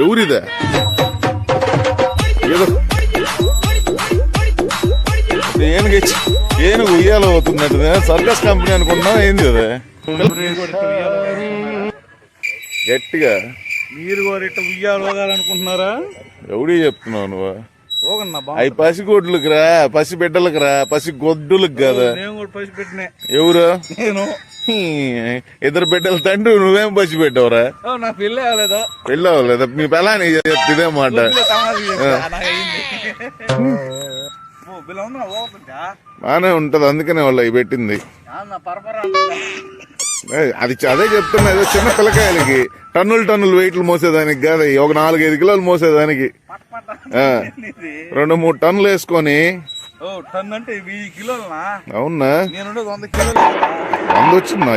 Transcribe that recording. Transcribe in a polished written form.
ఎవరిదే ఏదో ఏనుగు ఉయ్యాల అవుతున్నట్టు సర్కస్ కంపెనీ అనుకున్నా ఏంది అదే గట్టిగా మీరు కూడా ఉయ్యాలనుకుంటున్నారా? ఎవడీ చెప్తున్నావు నువ్వు? అవి పసిగొడ్లకు రా, పసి బిడ్డలకు రా, పసి గొడ్డులకు కదా. ఎవరు? నేను. ఇద్దరు బిడ్డల తండ్రి, నువ్వేం పసి పెట్టావురా? నా పెళ్ళి అవ్వలేదు. పెళ్ళి అవ్వలేదు. మీ పిల్లని ఇదే మాట. బానే ఉంటది, అందుకనే వాళ్ళు అవి పెట్టింది. అది అదే చెప్తున్నా, ఏదో చిన్న పిల్లకాయలకి టన్నులు వెయిట్లు మోసేదానికి కాదు, ఒక 4-5 కిలోలు మోసేదానికి 2-3 టన్నులు వేసుకొని. టన్ను అంటే 1000 కిలోలనా? అవునా? 100 కిలోలు. 100 వచ్చిందా?